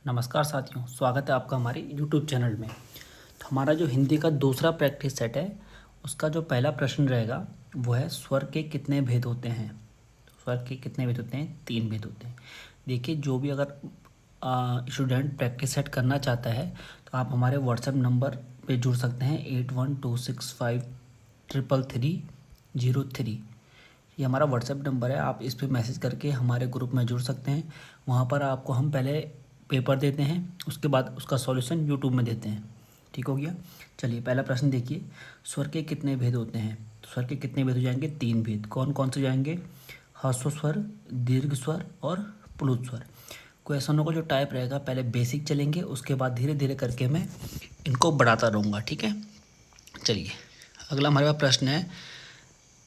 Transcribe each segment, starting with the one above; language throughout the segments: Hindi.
नमस्कार साथियों, स्वागत है आपका हमारे YouTube चैनल में। तो हमारा जो हिंदी का दूसरा प्रैक्टिस सेट है, उसका जो पहला प्रश्न रहेगा वो है स्वर के कितने भेद होते हैं। स्वर के कितने भेद होते हैं? 3 भेद होते हैं। देखिए, जो भी अगर स्टूडेंट प्रैक्टिस सेट करना चाहता है तो आप हमारे व्हाट्सएप नंबर पे जुड़ सकते हैं 8126533303। ये हमारा व्हाट्सएप नंबर है। आप इस पे मैसेज करके हमारे ग्रुप में जुड़ सकते हैं। वहाँ पर आपको हम पहले पेपर देते हैं, उसके बाद उसका सॉल्यूशन यूट्यूब में देते हैं। ठीक हो गया। चलिए, पहला प्रश्न देखिए, स्वर के कितने भेद होते हैं। तो स्वर के कितने भेद हो जाएंगे? 3 भेद। कौन कौन से जाएंगे? ह्रस्व स्वर, दीर्घ स्वर और प्लुत स्वर। क्वेश्चनों का जो टाइप रहेगा, पहले बेसिक चलेंगे, उसके बाद धीरे धीरे करके मैं इनको बढ़ाता रहूँगा। ठीक है। चलिए, अगला हमारे पास प्रश्न है,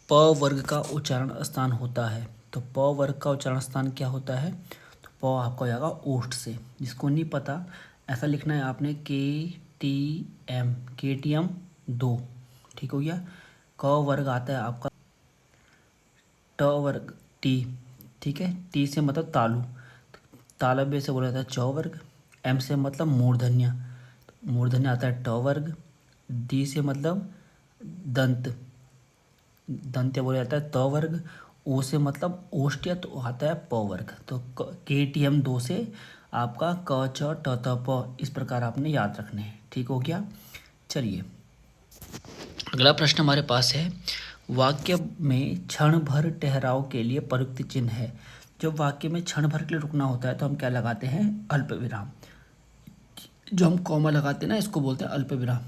प वर्ग का उच्चारण स्थान होता है। तो प वर्ग का उच्चारण स्थान क्या होता है? तो प आपका हो जाएगा ओष्ठ से। जिसको नहीं पता, ऐसा लिखना है आपने KTM 2। ठीक हो गया। क वर्ग आता है आपका ट वर्ग टी। ठीक है। टी से मतलब तालु, तालव्य से बोला जाता है च वर्ग। एम से मतलब मूर्धन्य, मूर्धन्य आता है ट वर्ग। डी से मतलब दंत, दंत्य बोला जाता है त वर्ग। ओ से मतलब ओष्ठ्य, तो आता है प वर्ग। तो KTM 2 से आपका क च ट त प, इस प्रकार आपने याद रखने हैं। ठीक हो गया। चलिए, अगला प्रश्न हमारे पास है, वाक्य में क्षण भर ठहराव के लिए प्रयुक्त चिन्ह है। जब वाक्य में क्षण भर के लिए रुकना होता है तो हम क्या लगाते हैं? अल्प विराम। जो हम कॉमा लगाते हैं ना, इसको बोलते हैं अल्प विराम।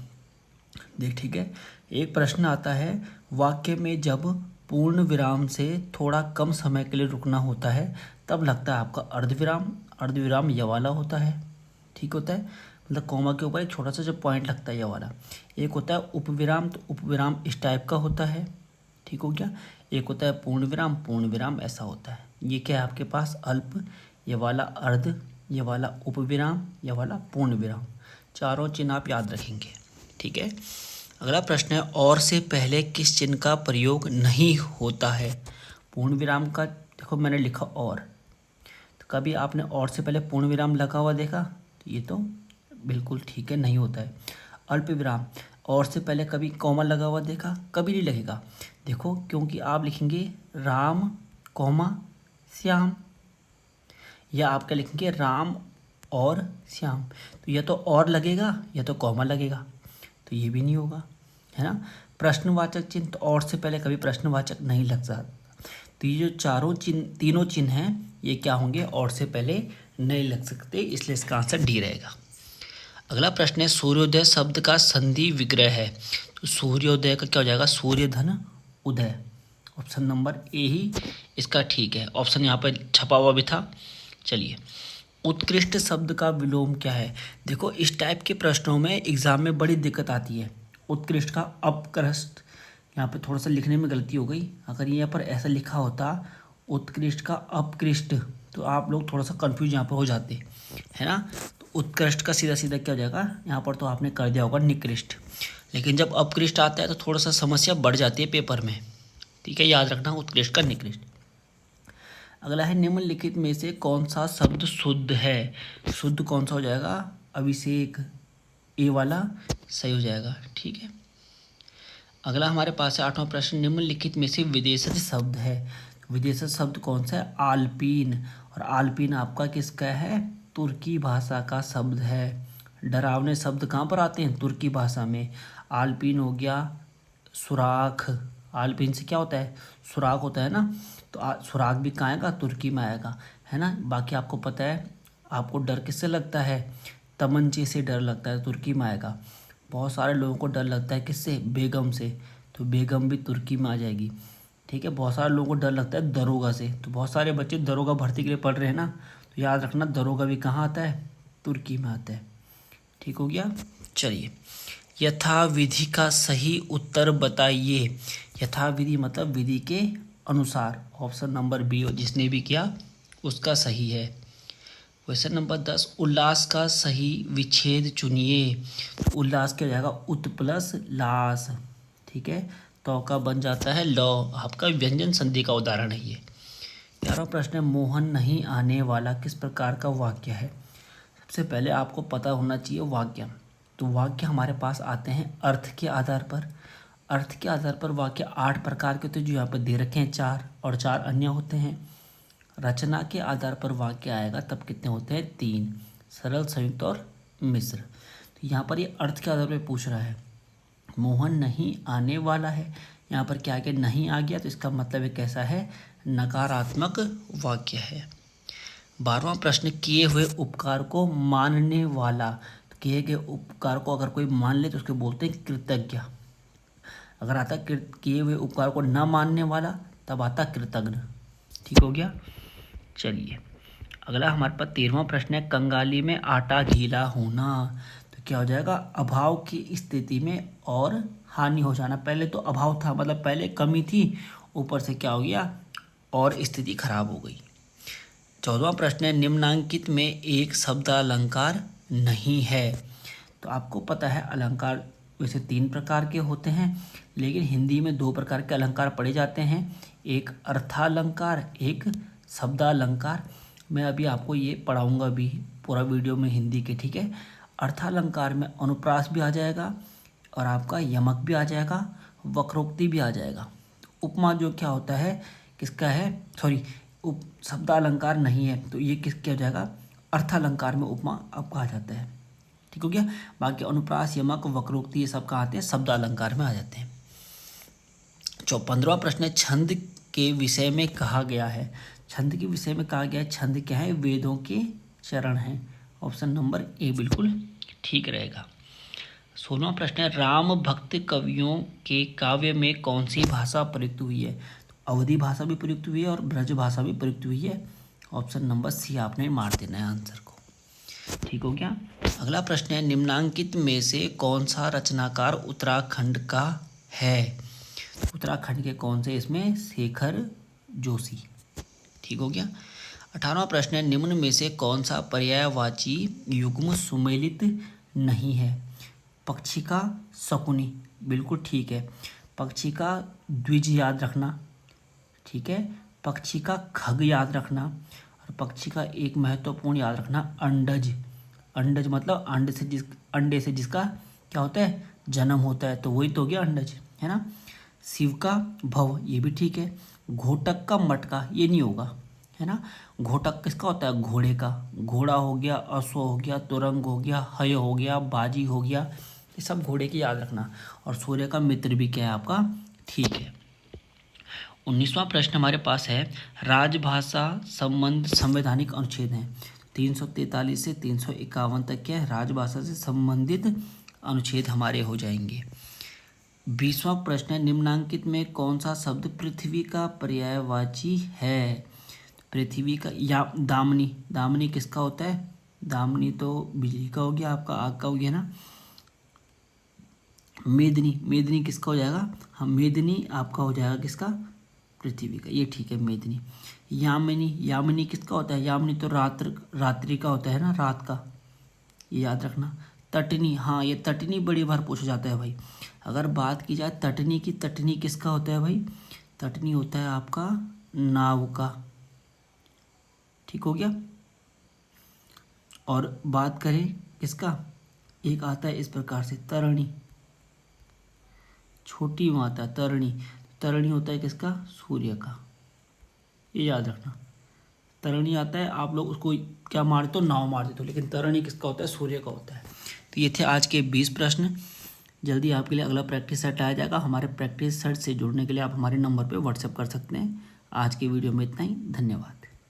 देख, ठीक है। एक प्रश्न आता है, वाक्य में जब पूर्ण विराम से थोड़ा कम समय के लिए रुकना होता है तब लगता है आपका अर्धविराम। अर्धविराम ये वाला होता है। ठीक होता है, मतलब कॉमा के ऊपर एक छोटा सा जो पॉइंट लगता है ये वाला। एक होता है उपविराम, तो उपविराम इस टाइप का होता है। ठीक हो गया। एक होता है पूर्ण विराम, पूर्ण विराम ऐसा होता है। ये क्या है आपके पास? अल्प, ये वाला अर्ध, ये वाला उपविराम, ये वाला पूर्ण विराम। चारों चिन्ह आप याद रखेंगे। ठीक है। अगला प्रश्न है, और से पहले किस चिन्ह का प्रयोग नहीं होता है? पूर्ण विराम का देखो, मैंने लिखा और, तो कभी आपने और से पहले पूर्ण विराम लगा हुआ देखा? तो ये तो बिल्कुल ठीक है, नहीं होता है। अल्प विराम, और से पहले कभी कॉमा लगा हुआ देखा? कभी नहीं लगेगा। देखो, क्योंकि आप लिखेंगे राम कॉमा श्याम, या आप क्या लिखेंगे? राम और श्याम। तो या तो और लगेगा या तो कॉमा लगेगा, तो ये भी नहीं होगा, है ना। प्रश्नवाचक चिन्ह, तो और से पहले कभी प्रश्नवाचक नहीं लग सकता। तो ये जो चारों चिन्ह, तीनों चिन्ह हैं, ये क्या होंगे? और से पहले नहीं लग सकते, इसलिए इसका आंसर डी रहेगा। अगला प्रश्न है, सूर्योदय शब्द का संधि विग्रह है। तो सूर्योदय का क्या हो जाएगा? सूर्य धन उदय। ऑप्शन नंबर ए ही इसका ठीक है। ऑप्शन यहाँ पर छपा हुआ भी था। चलिए, उत्कृष्ट शब्द का विलोम क्या है? देखो, इस टाइप के प्रश्नों में एग्जाम में बड़ी दिक्कत आती है। उत्कृष्ट का अपकृष्ट, यहाँ पे थोड़ा सा लिखने में गलती हो गई। अगर यहाँ पर ऐसा लिखा होता उत्कृष्ट का अपकृष्ट, तो आप लोग थोड़ा सा कंफ्यूज यहाँ पर हो जाते, है ना। तो उत्कृष्ट का सीधा सीधा क्या हो जाएगा? यहाँ पर तो आपने कर दिया होगा निकृष्ट। लेकिन जब अपकृष्ट आता है तो थोड़ा सा समस्या बढ़ जाती है पेपर में। ठीक है, याद रखना, उत्कृष्ट का निकृष्ट। अगला है, निम्नलिखित में से कौन सा शब्द शुद्ध है? शुद्ध कौन सा हो जाएगा? अभिषेक, ए वाला सही हो जाएगा। ठीक है। अगला हमारे पास है 8वां प्रश्न, निम्नलिखित में से विदेशज शब्द है। विदेशज शब्द कौन सा है? आल्पीन। और आल्पीन आपका किसका है? तुर्की भाषा का शब्द है। डरावने शब्द कहाँ पर आते हैं? तुर्की भाषा में। आल्पीन हो गया सुराख। आल्पीन से क्या होता है? सुराख होता है ना। तो सुराख भी कहाँ आएगा? तुर्की में आएगा, है ना। बाकी आपको पता है, आपको डर किससे लगता है? तमंचे से डर लगता है, तुर्की में आएगा। बहुत सारे लोगों को डर लगता है किससे? बेगम से, तो बेगम भी तुर्की में आ जाएगी। ठीक है। बहुत सारे लोगों को डर लगता है दरोगा से, तो बहुत सारे बच्चे दरोगा भर्ती के लिए पढ़ रहे हैं ना, तो याद रखना दरोगा भी कहाँ आता है? तुर्की में आता है। ठीक हो गया। चलिए, यथाविधि का सही उत्तर बताइए। यथाविधि मतलब विधि के अनुसार। ऑप्शन नंबर बी, जिसने भी किया उसका सही है। क्वेश्चन नंबर 10, उल्लास का सही विच्छेद चुनिए। उल्लास क्या हो जाएगा? उत प्लस लास। ठीक है। तो का बन जाता है लौ। आपका व्यंजन संधि का उदाहरण है ये। 11वां प्रश्न है, मोहन नहीं आने वाला किस प्रकार का वाक्य है? सबसे पहले आपको पता होना चाहिए वाक्य। तो वाक्य हमारे पास आते हैं अर्थ के आधार पर। अर्थ के आधार पर वाक्य 8 प्रकार के होते हैं, जो यहाँ पर दे रखे हैं 4, और 4 अन्य होते हैं। रचना के आधार पर वाक्य आएगा तब कितने होते हैं? 3, सरल, संयुक्त और मिश्र। तो यहाँ पर ये अर्थ के आधार पर पूछ रहा है। मोहन नहीं आने वाला है, यहाँ पर क्या आगे नहीं आ गया, तो इसका मतलब एक कैसा है? नकारात्मक वाक्य है। 12वां प्रश्न, किए हुए उपकार को मानने वाला। तो किए गए उपकार को अगर कोई मान ले तो उसको बोलते हैं कृतज्ञ। अगर आता किए हुए उपकार को न मानने वाला तब आता कृतज्ञ। ठीक हो गया। चलिए अगला हमारे पास 13वां प्रश्न है, कंगाली में आटा गीला होना। तो क्या हो जाएगा? अभाव की स्थिति में और हानि हो जाना। पहले तो अभाव था, मतलब पहले कमी थी, ऊपर से क्या हो गया? और स्थिति खराब हो गई। 14वां प्रश्न है, निम्नांकित में एक शब्द अलंकार नहीं है। तो आपको पता है अलंकार वैसे 3 प्रकार के होते हैं, लेकिन हिंदी में 2 प्रकार के अलंकार पढ़े जाते हैं, एक अर्थालंकार, एक शब्दालंकार। मैं अभी आपको ये पढ़ाऊंगा भी पूरा वीडियो में हिंदी के, ठीक है। अर्थालंकार में अनुप्रास भी आ जाएगा और आपका यमक भी आ जाएगा, वक्रोक्ति भी आ जाएगा। उपमा जो क्या होता है, किसका है? सॉरी, शब्दालंकार नहीं है, तो ये किसके हो जाएगा? अर्थालंकार में उपमा आपका आ जाता है। ठीक हो गया। बाकी अनुप्रास, यमक, वक्रोक्ति ये सब कहाँ आते हैं? शब्दालंकार में आ जाते हैं। 15वां प्रश्न है, छंद के विषय में कहा गया है। छंद के विषय में कहा गया है, छंद क्या है? वेदों के चरण हैं। ऑप्शन नंबर ए बिल्कुल ठीक रहेगा। 16वां प्रश्न है, राम भक्त कवियों के काव्य में कौन सी भाषा प्रयुक्त हुई है? तो अवधी भाषा भी प्रयुक्त हुई है और ब्रज भाषा भी प्रयुक्त हुई है। ऑप्शन नंबर सी आपने मार देना है आंसर को। ठीक हो गया। अगला प्रश्न है, निम्नांकित में से कौन सा रचनाकार उत्तराखंड का है? उत्तराखंड के कौन से? इसमें शेखर जोशी। ठीक हो गया। 18वां प्रश्न है, निम्न में से कौन सा पर्यायवाची युग्म सुमेलित नहीं है? पक्षी का शकुनी बिल्कुल ठीक है। पक्षी का द्विज याद रखना, ठीक है। पक्षी का खग याद रखना, और पक्षी का एक महत्वपूर्ण याद रखना, अंडज। अंडज मतलब अंडे से जिसका क्या होता है? जन्म होता है, तो वही तो हो गया अंडज, है ना। शिव का भव ये भी ठीक है। घोटक का मटका ये नहीं होगा, है ना। घोटक किसका होता है? घोड़े का। घोड़ा हो गया, अश्व हो गया, तुरंग हो गया, हय हो गया, बाजी हो गया, ये सब घोड़े की याद रखना। और सूर्य का मित्र भी क्या है आपका? ठीक है। 19वां प्रश्न हमारे पास है, राजभाषा संबंध संवैधानिक अनुच्छेद हैं। 343 से 351 तक क्या है? राजभाषा से संबंधित अनुच्छेद हमारे हो जाएंगे। 20वां प्रश्न है, निम्नांकित में कौन सा शब्द पृथ्वी का पर्यायवाची है? पृथ्वी का या दामिनी। दामिनी किसका होता है? दामिनी तो बिजली का हो गया, आपका आग का हो गया ना। मेदिनी, मेदिनी किसका हो जाएगा? हाँ, मेदिनी आपका हो जाएगा किसका? पृथ्वी का, ये ठीक है मेदिनी। यामिनी, यामिनी किसका होता है? यामिनी तो रात्रि का होता है ना, रात का, ये याद रखना। तटनी, हाँ ये तटनी बड़ी बार पूछा जाता है भाई। अगर बात की जाए तटनी की, तटनी किसका होता है भाई? तटनी होता है आपका नाव का। ठीक हो गया। और बात करें किसका? एक आता है इस प्रकार से तरणी, छोटी माता तरणी। तरणी होता है किसका? सूर्य का, ये याद रखना। तरणी आता है, आप लोग उसको क्या मारते हो? नाव मार देते हो, लेकिन तरणी किसका होता है? सूर्य का होता है। तो ये थे आज के 20 प्रश्न। जल्दी आपके लिए अगला प्रैक्टिस सेट आ जाएगा। हमारे प्रैक्टिस सेट से जुड़ने के लिए आप हमारे नंबर पर व्हाट्सएप कर सकते हैं। आज के वीडियो में इतना ही, धन्यवाद।